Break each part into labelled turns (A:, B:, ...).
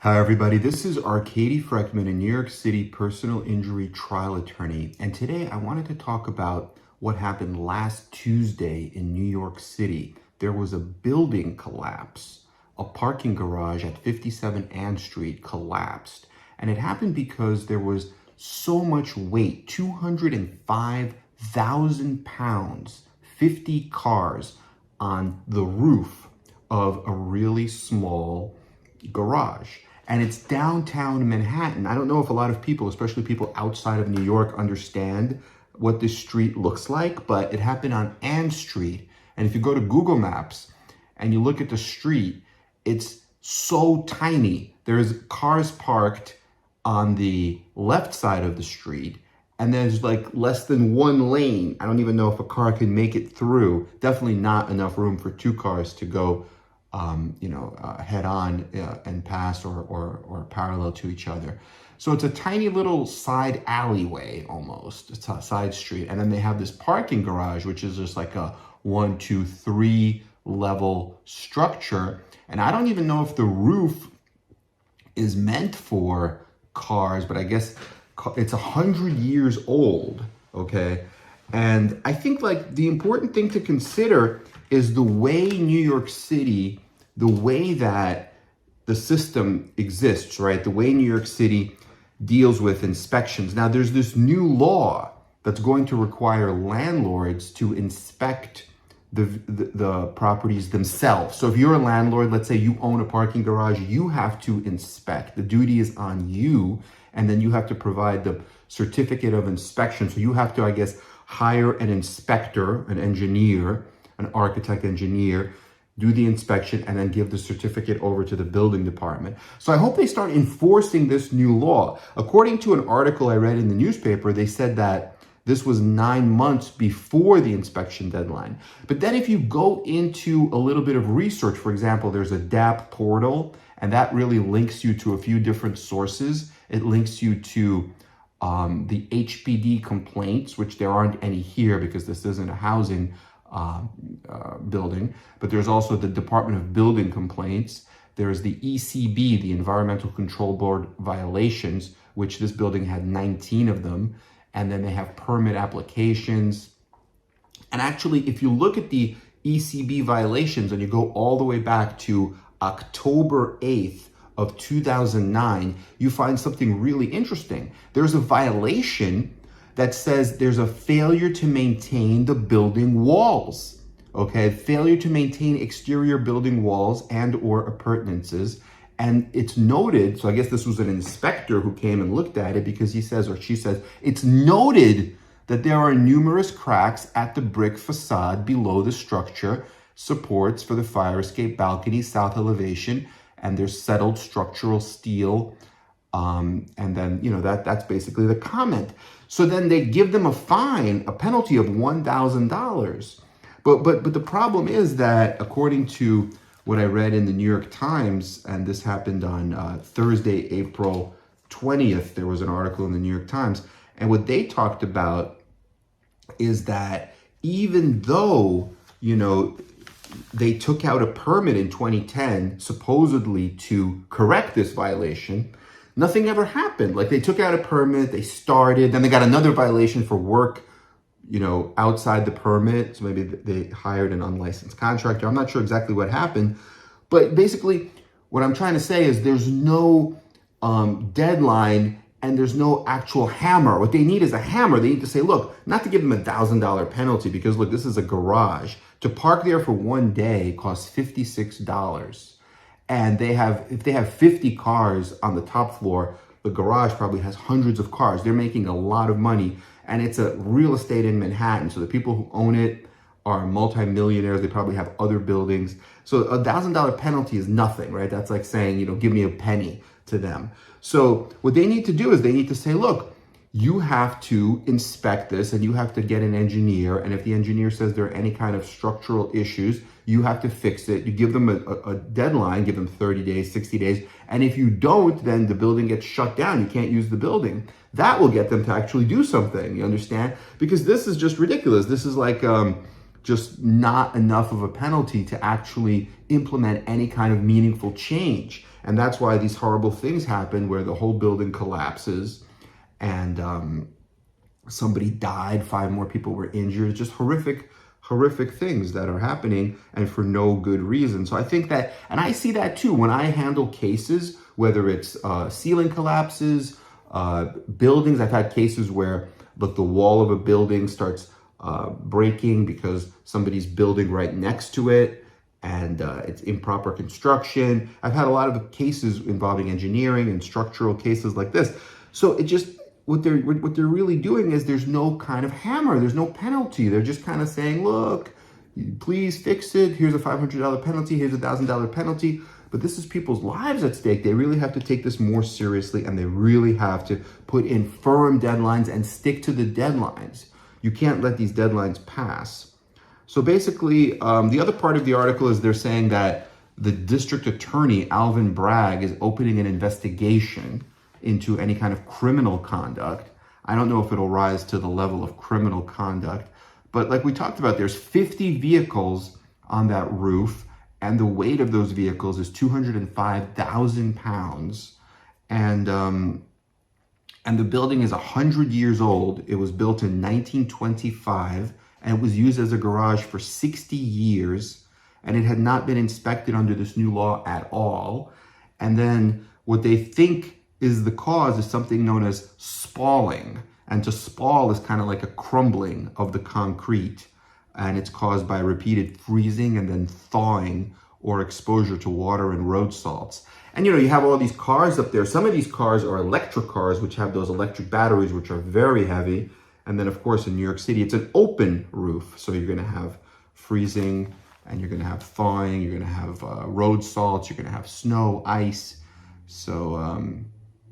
A: Hi everybody, this is Arkady Frekhtman, a New York City personal injury trial attorney, and today I wanted to talk about what happened last Tuesday in New York City. There was a building collapse. A parking garage at 57 Ann Street collapsed, and it happened because there was so much weight, 205,000 pounds, 50 cars on the roof of a really small garage. And it's downtown Manhattan. I don't know if a lot of people, especially people outside of New York, understand what this street looks like, but it happened on Ann Street. And if you go to Google Maps and you look at the street, it's so tiny. There's cars parked on the left side of the street, and there's like less than one lane. I don't even know if a car can make it through. Definitely not enough room for two cars to go head on and pass or parallel to each other. So it's a tiny little side alleyway almost. It's a side street. And then they have this parking garage, which is just like a 1, 2, 3 level structure. And I don't even know if the roof is meant for cars, but I guess it's 100 years old, okay? And I think like the important thing to consider is the way New York City, the way that the system exists, right? The way New York City deals with inspections. Now, there's this new law that's going to require landlords to inspect the properties themselves. So if you're a landlord, let's say you own a parking garage, you have to inspect. The duty is on you, and then you have to provide the certificate of inspection. So you have to, I guess, hire an inspector, an engineer, an architect engineer, do the inspection, and then give the certificate over to the building department. So I hope they start enforcing this new law. According to an article I read in the newspaper, they said that this was 9 months before the inspection deadline. But then if you go into a little bit of research, for example, there's a DAP portal, and that really links you to a few different sources. It links you to the HPD complaints, which there aren't any here because this isn't a housing building, but there's also the Department of Building Complaints. There's the ECB, the Environmental Control Board violations, which this building had 19 of them. And then they have permit applications. And actually, if you look at the ECB violations and you go all the way back to October 8th of 2009, you find something really interesting. There's a violation that says there's a failure to maintain the building walls, okay? Failure to maintain exterior building walls and or appurtenances. And it's noted, so I guess this was an inspector who came and looked at it because he says, or she says, it's noted that there are numerous cracks at the brick facade below the structure, supports for the fire escape balcony, south elevation, and there's settled structural steel. And then, that's basically the comment. So then they give them a fine, a penalty of $1,000. But the problem is that according to what I read in the New York Times, and this happened on Thursday, April 20th, there was an article in the New York Times, and what they talked about is that even though, they took out a permit in 2010, supposedly to correct this violation, nothing ever happened. Like they took out a permit, they started, then they got another violation for work, outside the permit. So maybe they hired an unlicensed contractor. I'm not sure exactly what happened, but basically what I'm trying to say is there's no deadline and there's no actual hammer. What they need is a hammer. They need to say, look, not to give them $1,000 penalty because look, this is a garage. To park there for one day costs $56. And if they have 50 cars on the top floor, the garage probably has hundreds of cars. They're making a lot of money, and it's a real estate in Manhattan. So the people who own it are multimillionaires. They probably have other buildings. So $1,000 penalty is nothing, right? That's like saying, give me a penny to them. So what they need to do is they need to say, look, you have to inspect this and you have to get an engineer. And if the engineer says there are any kind of structural issues, you have to fix it. You give them a deadline, give them 30 days, 60 days. And if you don't, then the building gets shut down. You can't use the building. That will get them to actually do something, you understand? Because this is just ridiculous. This is like, just not enough of a penalty to actually implement any kind of meaningful change. And that's why these horrible things happen where the whole building collapses and somebody died, 5 more people were injured. Just horrific things that are happening and for no good reason. So I think that, and I see that too when I handle cases, whether it's ceiling collapses, buildings. I've had cases where the wall of a building starts breaking because somebody's building right next to it and it's improper construction. I've had a lot of cases involving engineering and structural cases like this. So it just, what they're really doing is there's no kind of hammer, there's no penalty. They're just kind of saying, look, please fix it. Here's a $500 penalty, here's a $1,000 penalty. But this is people's lives at stake. They really have to take this more seriously, and they really have to put in firm deadlines and stick to the deadlines. You can't let these deadlines pass. So basically, the other part of the article is they're saying that the district attorney, Alvin Bragg, is opening an investigation into any kind of criminal conduct. I don't know if it'll rise to the level of criminal conduct, but like we talked about, there's 50 vehicles on that roof, and the weight of those vehicles is 205,000 pounds. And the building is 100 years old. It was built in 1925, and it was used as a garage for 60 years, and it had not been inspected under this new law at all. And then what they think is the cause is something known as spalling. And to spall is kind of like a crumbling of the concrete. And it's caused by repeated freezing and then thawing or exposure to water and road salts. And you have all these cars up there. Some of these cars are electric cars, which have those electric batteries, which are very heavy. And then of course in New York City, it's an open roof. So you're gonna have freezing and you're gonna have thawing, you're gonna have road salts, you're gonna have snow, ice. So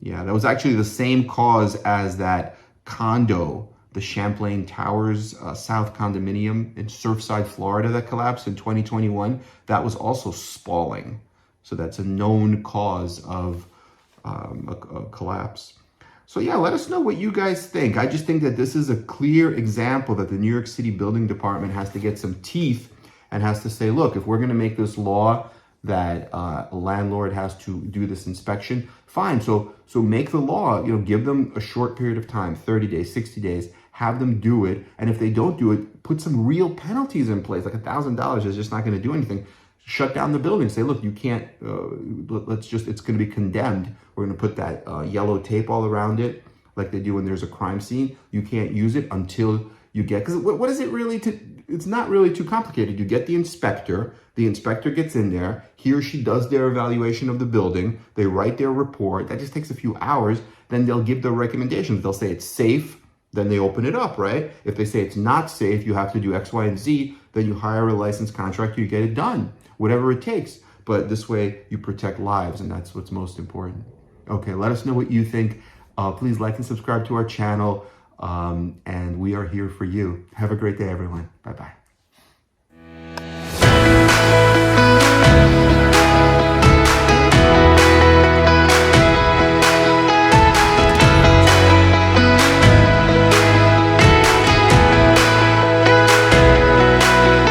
A: yeah, that was actually the same cause as that condo, the Champlain Towers South condominium in Surfside, Florida that collapsed in 2021. That was also spalling. So that's a known cause of a collapse. So yeah, let us know what you guys think. I just think that this is a clear example that the New York City Building Department has to get some teeth and has to say, look, if we're gonna make this law that a landlord has to do this inspection, fine. So make the law, give them a short period of time, 30 days, 60 days, have them do it. And if they don't do it, put some real penalties in place, like $1,000 is just not going to do anything. Shut down the building, say, look, you can't, it's going to be condemned. We're going to put that yellow tape all around it, like they do when there's a crime scene. You can't use it until you get, because what is it really it's not really too complicated. You get the inspector gets in there, he or she does their evaluation of the building, they write their report, that just takes a few hours, then they'll give their recommendations. They'll say it's safe, then they open it up, right? If they say it's not safe, you have to do X, Y, and Z, then you hire a licensed contractor, you get it done, whatever it takes. But this way you protect lives, and that's what's most important. Okay, let us know what you think. Please like and subscribe to our channel, and we are here for you. Have a great day, everyone. Bye-bye.